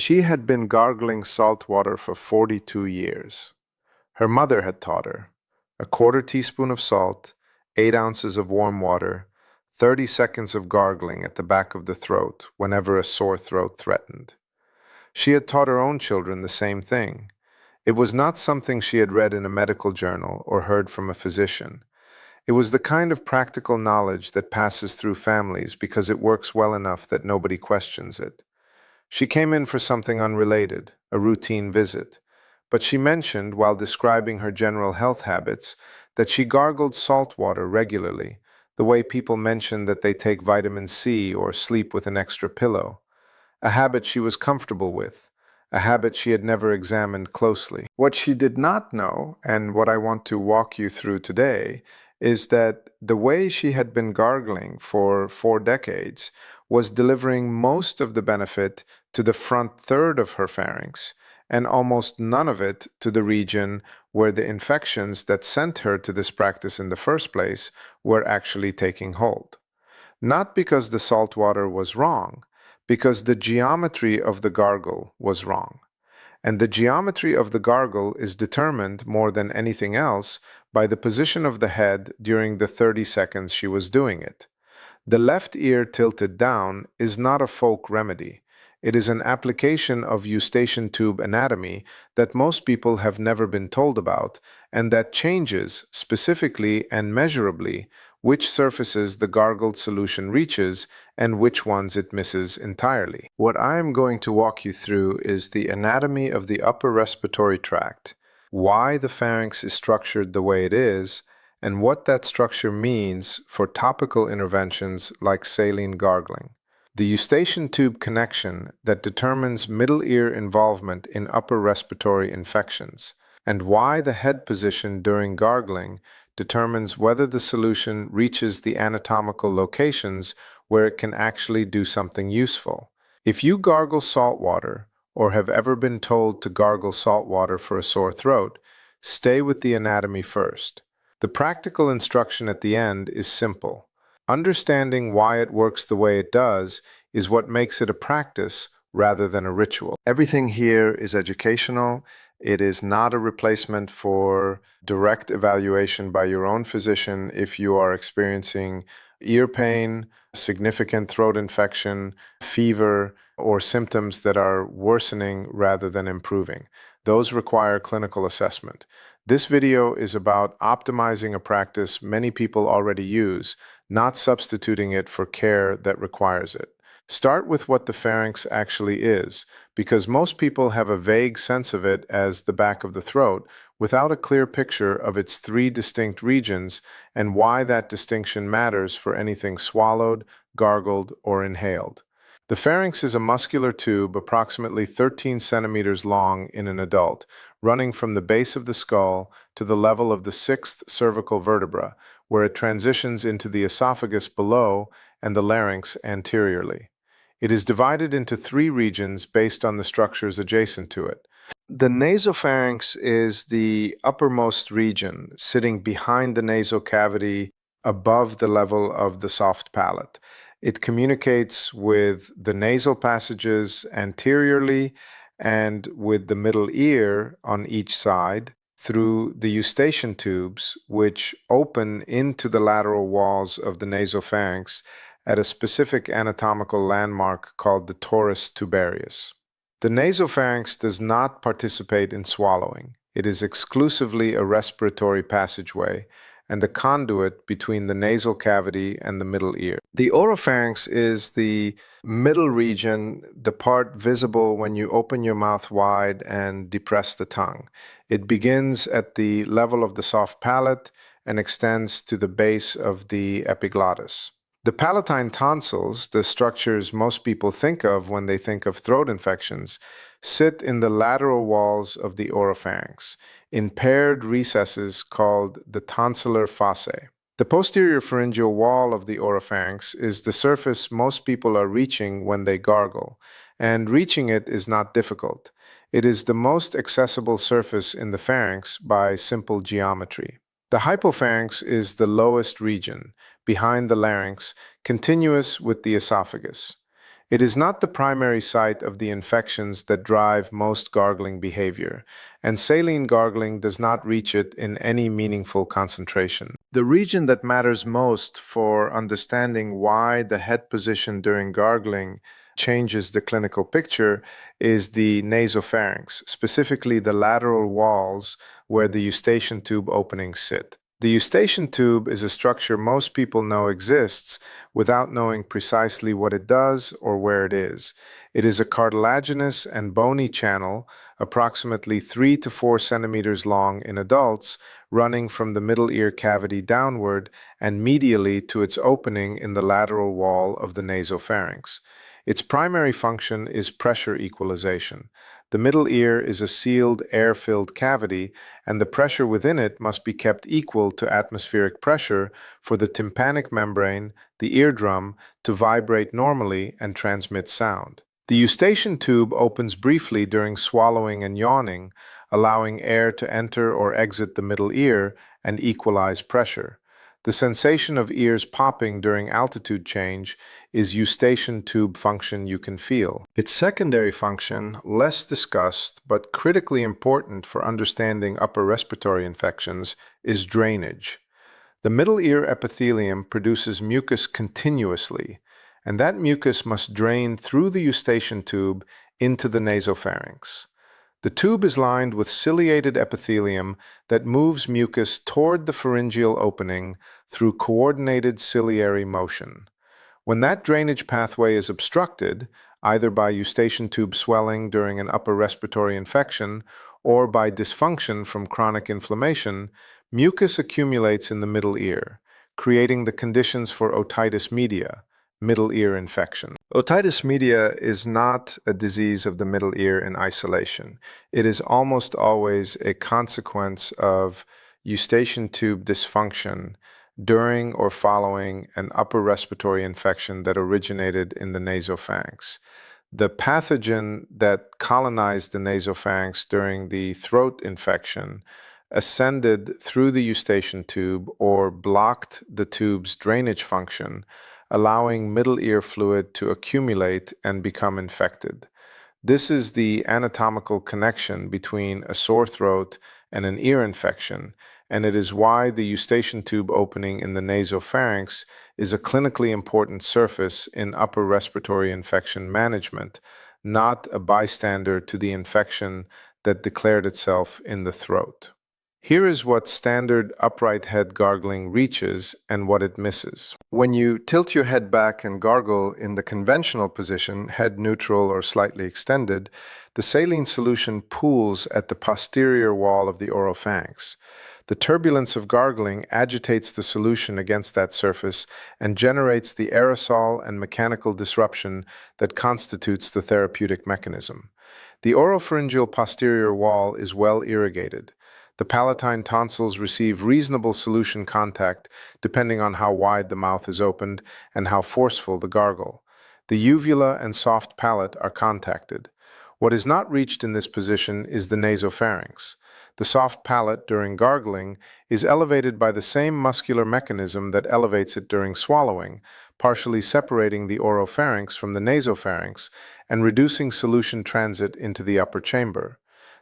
She had been gargling salt water for 42 years. Her mother had taught her a quarter teaspoon of salt, 8 ounces of warm water, 30 seconds of gargling at the back of the throat whenever a sore throat threatened. She had taught her own children the same thing. It was not something she had read in a medical journal or heard from a physician. It was the kind of practical knowledge that passes through families because it works well enough that nobody questions it. She came in for something unrelated, a routine visit, but she mentioned, while describing her general health habits, that she gargled salt water regularly, the way people mention that they take vitamin C or sleep with an extra pillow, a habit she was comfortable with, a habit she had never examined closely. What she did not know, and what I want to walk you through today, is that the way she had been gargling for 4 decades was delivering most of the benefit to the front third of her pharynx, and almost none of it to the region where the infections that sent her to this practice in the first place were actually taking hold. Not because the salt water was wrong, because the geometry of the gargle was wrong. And the geometry of the gargle is determined more than anything else by the position of the head during the 30 seconds she was doing it. The left ear tilted down is not a folk remedy. It is an application of eustachian tube anatomy that most people have never been told about, and that changes, specifically and measurably, which surfaces the gargled solution reaches and which ones it misses entirely. What I am going to walk you through is the anatomy of the upper respiratory tract, why the pharynx is structured the way it is, and what that structure means for topical interventions like saline gargling. The eustachian tube connection that determines middle ear involvement in upper respiratory infections, and why the head position during gargling determines whether the solution reaches the anatomical locations where it can actually do something useful. If you gargle salt water, or have ever been told to gargle salt water for a sore throat, stay with the anatomy first. The practical instruction at the end is simple. Understanding why it works the way it does is what makes it a practice rather than a ritual. Everything here is educational. It is not a replacement for direct evaluation by your own physician if you are experiencing ear pain, significant throat infection, fever, or symptoms that are worsening rather than improving. Those require clinical assessment. This video is about optimizing a practice many people already use, not substituting it for care that requires it. Start with what the pharynx actually is, because most people have a vague sense of it as the back of the throat without a clear picture of its 3 distinct regions and why that distinction matters for anything swallowed, gargled, or inhaled. The pharynx is a muscular tube approximately 13 centimeters long in an adult, running from the base of the skull to the level of the 6th cervical vertebra, where it transitions into the esophagus below and the larynx anteriorly. It is divided into 3 regions based on the structures adjacent to it. The nasopharynx is the uppermost region, sitting behind the nasal cavity above the level of the soft palate. It communicates with the nasal passages anteriorly and with the middle ear on each side through the eustachian tubes, which open into the lateral walls of the nasopharynx at a specific anatomical landmark called the torus tubarius. The nasopharynx does not participate in swallowing. It is exclusively a respiratory passageway and the conduit between the nasal cavity and the middle ear. The oropharynx is the middle region, the part visible when you open your mouth wide and depress the tongue. It begins at the level of the soft palate and extends to the base of the epiglottis. The palatine tonsils, the structures most people think of when they think of throat infections, sit in the lateral walls of the oropharynx, in paired recesses called the tonsillar fossae. The posterior pharyngeal wall of the oropharynx is the surface most people are reaching when they gargle, and reaching it is not difficult. It is the most accessible surface in the pharynx by simple geometry. The hypopharynx is the lowest region, behind the larynx, continuous with the esophagus. It is not the primary site of the infections that drive most gargling behavior, and saline gargling does not reach it in any meaningful concentration. The region that matters most for understanding why the head position during gargling changes the clinical picture is the nasopharynx, specifically the lateral walls where the eustachian tube openings sit. The eustachian tube is a structure most people know exists without knowing precisely what it does or where it is. It is a cartilaginous and bony channel, approximately 3 to 4 centimeters long in adults, running from the middle ear cavity downward and medially to its opening in the lateral wall of the nasopharynx. Its primary function is pressure equalization. The middle ear is a sealed, air-filled cavity, and the pressure within it must be kept equal to atmospheric pressure for the tympanic membrane, the eardrum, to vibrate normally and transmit sound. The eustachian tube opens briefly during swallowing and yawning, allowing air to enter or exit the middle ear and equalize pressure. The sensation of ears popping during altitude change is eustachian tube function you can feel. Its secondary function, less discussed but critically important for understanding upper respiratory infections, is drainage. The middle ear epithelium produces mucus continuously, and that mucus must drain through the eustachian tube into the nasopharynx. The tube is lined with ciliated epithelium that moves mucus toward the pharyngeal opening through coordinated ciliary motion. When that drainage pathway is obstructed, either by eustachian tube swelling during an upper respiratory infection or by dysfunction from chronic inflammation, mucus accumulates in the middle ear, creating the conditions for otitis media, middle ear infection. Otitis media is not a disease of the middle ear in isolation. It is almost always a consequence of eustachian tube dysfunction during or following an upper respiratory infection that originated in the nasopharynx. The pathogen that colonized the nasopharynx during the throat infection ascended through the eustachian tube or blocked the tube's drainage function, allowing middle ear fluid to accumulate and become infected. This is the anatomical connection between a sore throat and an ear infection, and it is why the eustachian tube opening in the nasopharynx is a clinically important surface in upper respiratory infection management, not a bystander to the infection that declared itself in the throat. Here is what standard upright head gargling reaches and what it misses. When you tilt your head back and gargle in the conventional position, head neutral or slightly extended, the saline solution pools at the posterior wall of the oropharynx. The turbulence of gargling agitates the solution against that surface and generates the aerosol and mechanical disruption that constitutes the therapeutic mechanism. The oropharyngeal posterior wall is well irrigated. The palatine tonsils receive reasonable solution contact depending on how wide the mouth is opened and how forceful the gargle. The uvula and soft palate are contacted. What is not reached in this position is the nasopharynx. The soft palate during gargling is elevated by the same muscular mechanism that elevates it during swallowing, partially separating the oropharynx from the nasopharynx and reducing solution transit into the upper chamber.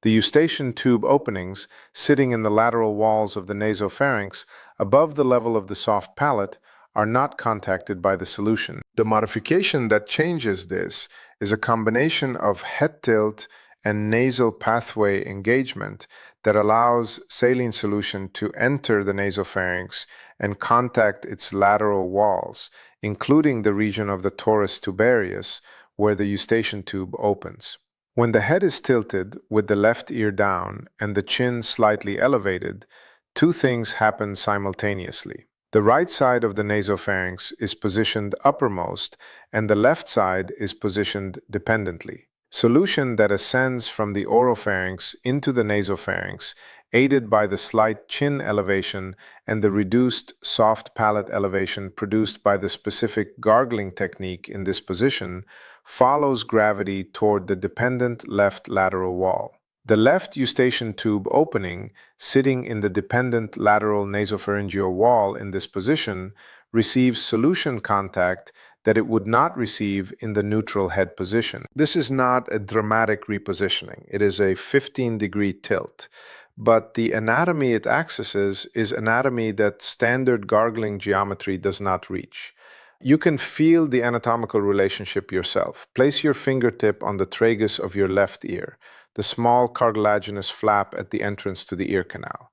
The eustachian tube openings, sitting in the lateral walls of the nasopharynx above the level of the soft palate, are not contacted by the solution. The modification that changes this is a combination of head tilt and nasal pathway engagement that allows saline solution to enter the nasopharynx and contact its lateral walls, including the region of the torus tubarius, where the eustachian tube opens. When the head is tilted with the left ear down and the chin slightly elevated, two things happen simultaneously. The right side of the nasopharynx is positioned uppermost and the left side is positioned dependently. Solution that ascends from the oropharynx into the nasopharynx, aided by the slight chin elevation and the reduced soft palate elevation produced by the specific gargling technique in this position, follows gravity toward the dependent left lateral wall. The left eustachian tube opening, sitting in the dependent lateral nasopharyngeal wall in this position, receives solution contact that it would not receive in the neutral head position. This is not a dramatic repositioning. It is a 15-degree tilt. But the anatomy it accesses is anatomy that standard gargling geometry does not reach. You can feel the anatomical relationship yourself. Place your fingertip on the tragus of your left ear, the small cartilaginous flap at the entrance to the ear canal.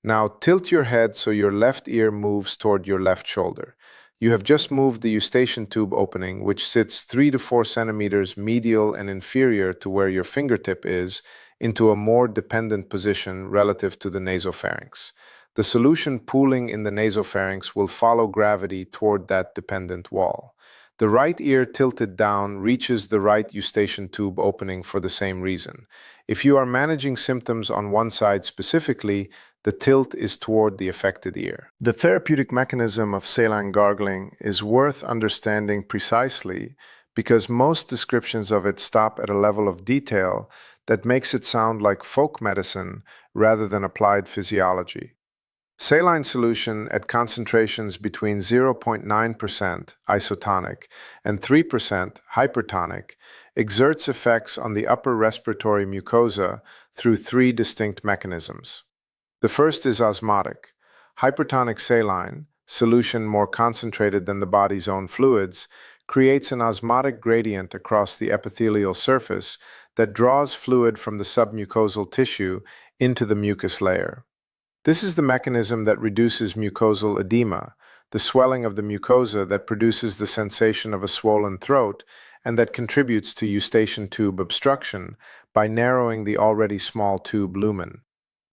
Now tilt your head so your left ear moves toward your left shoulder. You have just moved the eustachian tube opening, which sits 3 to 4 centimeters medial and inferior to where your fingertip is, into a more dependent position relative to the nasopharynx. The solution pooling in the nasopharynx will follow gravity toward that dependent wall. The right ear tilted down reaches the right eustachian tube opening for the same reason. If you are managing symptoms on one side specifically, the tilt is toward the affected ear. The therapeutic mechanism of saline gargling is worth understanding precisely because most descriptions of it stop at a level of detail that makes it sound like folk medicine rather than applied physiology. Saline solution at concentrations between 0.9% isotonic and 3% hypertonic exerts effects on the upper respiratory mucosa through 3 distinct mechanisms. The first is osmotic. Hypertonic saline, solution more concentrated than the body's own fluids, creates an osmotic gradient across the epithelial surface that draws fluid from the submucosal tissue into the mucus layer. This is the mechanism that reduces mucosal edema, the swelling of the mucosa that produces the sensation of a swollen throat and that contributes to eustachian tube obstruction by narrowing the already small tube lumen.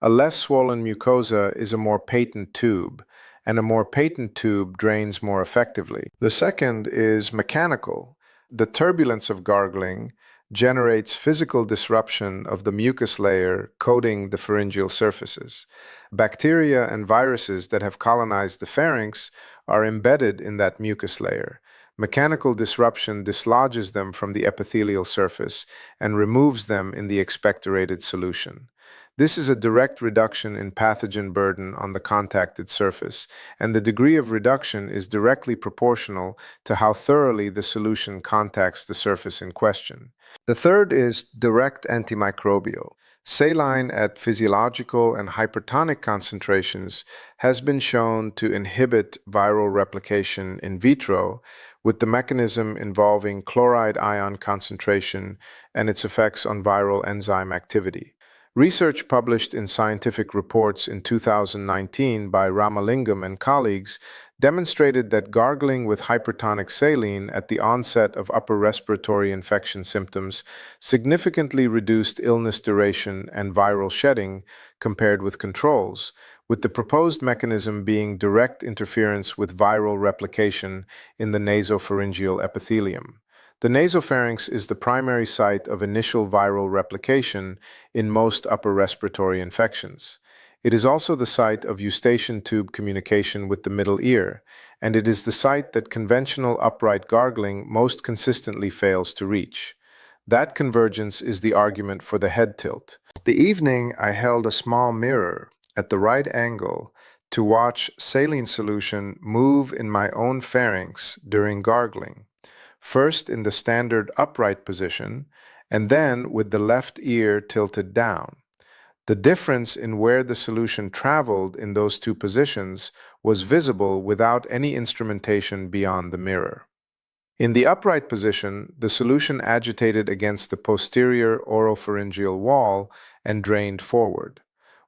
A less swollen mucosa is a more patent tube, and a more patent tube drains more effectively. The second is mechanical. The turbulence of gargling generates physical disruption of the mucus layer coating the pharyngeal surfaces. Bacteria and viruses that have colonized the pharynx are embedded in that mucus layer. Mechanical disruption dislodges them from the epithelial surface and removes them in the expectorated solution. This is a direct reduction in pathogen burden on the contacted surface, and the degree of reduction is directly proportional to how thoroughly the solution contacts the surface in question. The third is direct antimicrobial. Saline at physiological and hypertonic concentrations has been shown to inhibit viral replication in vitro, with the mechanism involving chloride ion concentration and its effects on viral enzyme activity. Research published in Scientific Reports in 2019 by Ramalingam and colleagues demonstrated that gargling with hypertonic saline at the onset of upper respiratory infection symptoms significantly reduced illness duration and viral shedding compared with controls, with the proposed mechanism being direct interference with viral replication in the nasopharyngeal epithelium. The nasopharynx is the primary site of initial viral replication in most upper respiratory infections. It is also the site of eustachian tube communication with the middle ear, and it is the site that conventional upright gargling most consistently fails to reach. That convergence is the argument for the head tilt. The evening I held a small mirror at the right angle to watch saline solution move in my own pharynx during gargling. First in the standard upright position, and then with the left ear tilted down. The difference in where the solution traveled in those two positions was visible without any instrumentation beyond the mirror. In the upright position, the solution agitated against the posterior oropharyngeal wall and drained forward.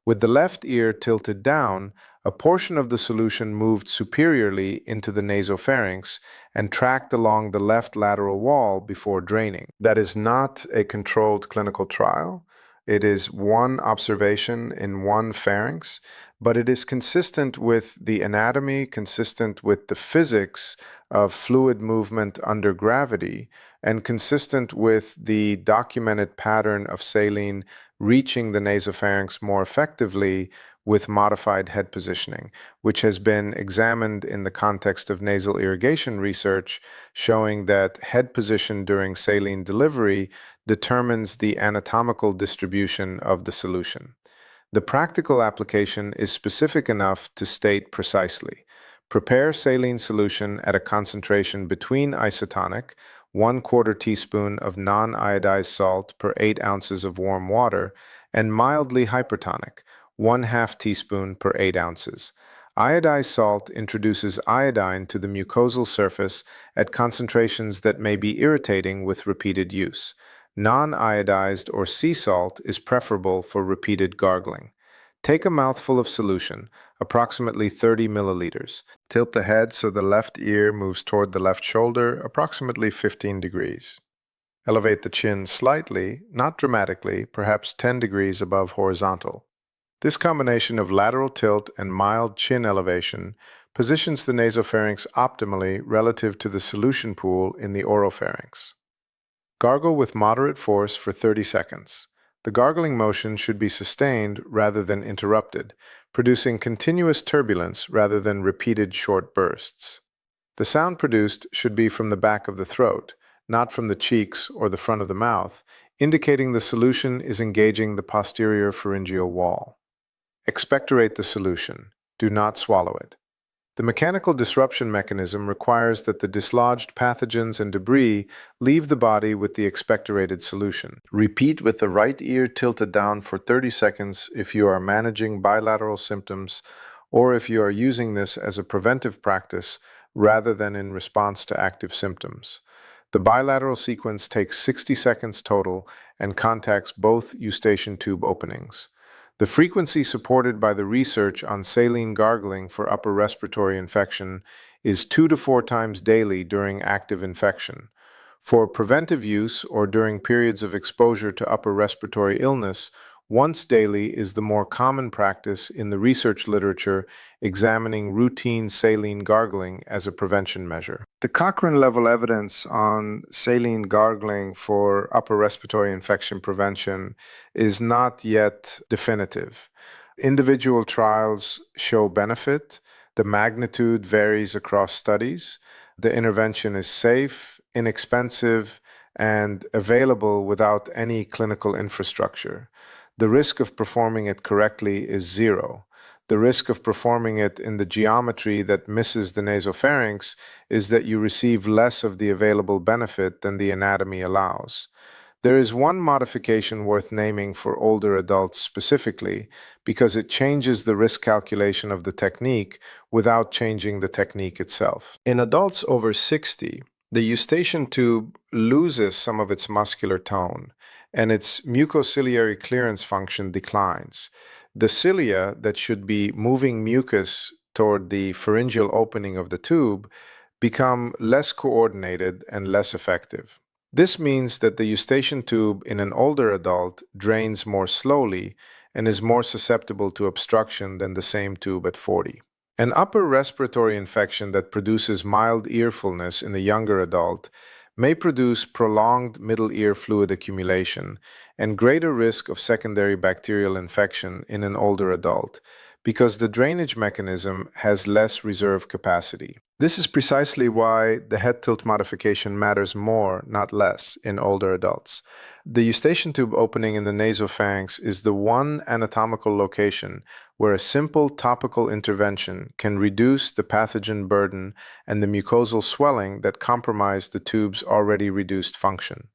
With the left ear tilted down, a portion of the solution moved superiorly into the nasopharynx and tracked along the left lateral wall before draining. That is not a controlled clinical trial. It is one observation in one pharynx, but it is consistent with the anatomy, consistent with the physics of fluid movement under gravity, and consistent with the documented pattern of saline reaching the nasopharynx more effectively with modified head positioning, which has been examined in the context of nasal irrigation research, showing that head position during saline delivery determines the anatomical distribution of the solution. The practical application is specific enough to state precisely. Prepare saline solution at a concentration between isotonic, 1/4 teaspoon of non-iodized salt per 8 ounces of warm water, and mildly hypertonic, 1/2 teaspoon per 8 ounces. Iodized salt introduces iodine to the mucosal surface at concentrations that may be irritating with repeated use. Non-iodized or sea salt is preferable for repeated gargling. Take a mouthful of solution, approximately 30 milliliters. Tilt the head so the left ear moves toward the left shoulder, approximately 15 degrees. Elevate the chin slightly, not dramatically, perhaps 10 degrees above horizontal. This combination of lateral tilt and mild chin elevation positions the nasopharynx optimally relative to the solution pool in the oropharynx. Gargle with moderate force for 30 seconds. The gargling motion should be sustained rather than interrupted, producing continuous turbulence rather than repeated short bursts. The sound produced should be from the back of the throat, not from the cheeks or the front of the mouth, indicating the solution is engaging the posterior pharyngeal wall. Expectorate the solution. Do not swallow it. The mechanical disruption mechanism requires that the dislodged pathogens and debris leave the body with the expectorated solution. Repeat with the right ear tilted down for 30 seconds if you are managing bilateral symptoms or if you are using this as a preventive practice rather than in response to active symptoms. The bilateral sequence takes 60 seconds total and contacts both eustachian tube openings. The frequency supported by the research on saline gargling for upper respiratory infection is 2 to 4 times daily during active infection. For preventive use or during periods of exposure to upper respiratory illness, once daily is the more common practice in the research literature examining routine saline gargling as a prevention measure. The Cochrane-level evidence on saline gargling for upper respiratory infection prevention is not yet definitive. Individual trials show benefit. The magnitude varies across studies. The intervention is safe, inexpensive, and available without any clinical infrastructure. The risk of performing it correctly is zero. The risk of performing it in the geometry that misses the nasopharynx is that you receive less of the available benefit than the anatomy allows. There is one modification worth naming for older adults specifically because it changes the risk calculation of the technique without changing the technique itself. In adults over 60, the eustachian tube loses some of its muscular tone, and its mucociliary clearance function declines. The cilia that should be moving mucus toward the pharyngeal opening of the tube become less coordinated and less effective. This means that the eustachian tube in an older adult drains more slowly and is more susceptible to obstruction than the same tube at 40. An upper respiratory infection that produces mild earfulness in the younger adult may produce prolonged middle ear fluid accumulation and greater risk of secondary bacterial infection in an older adult because the drainage mechanism has less reserve capacity. This is precisely why the head tilt modification matters more, not less, in older adults. The eustachian tube opening in the nasopharynx is the one anatomical location where a simple topical intervention can reduce the pathogen burden and the mucosal swelling that compromise the tube's already reduced function.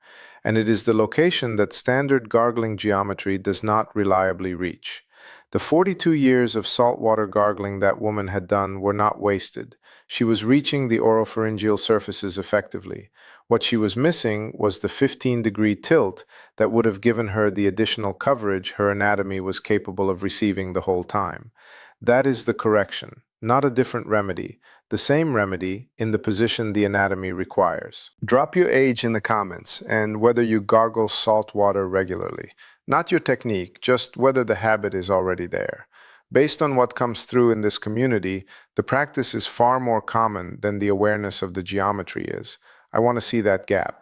And it is the location that standard gargling geometry does not reliably reach. The 42 years of saltwater gargling that woman had done were not wasted. She was reaching the oropharyngeal surfaces effectively. What she was missing was the 15-degree tilt that would have given her the additional coverage her anatomy was capable of receiving the whole time. That is the correction, not a different remedy, the same remedy in the position the anatomy requires. Drop your age in the comments and whether you gargle salt water regularly. Not your technique, just whether the habit is already there. Based on what comes through in this community, the practice is far more common than the awareness of the geometry is. I want to see that gap.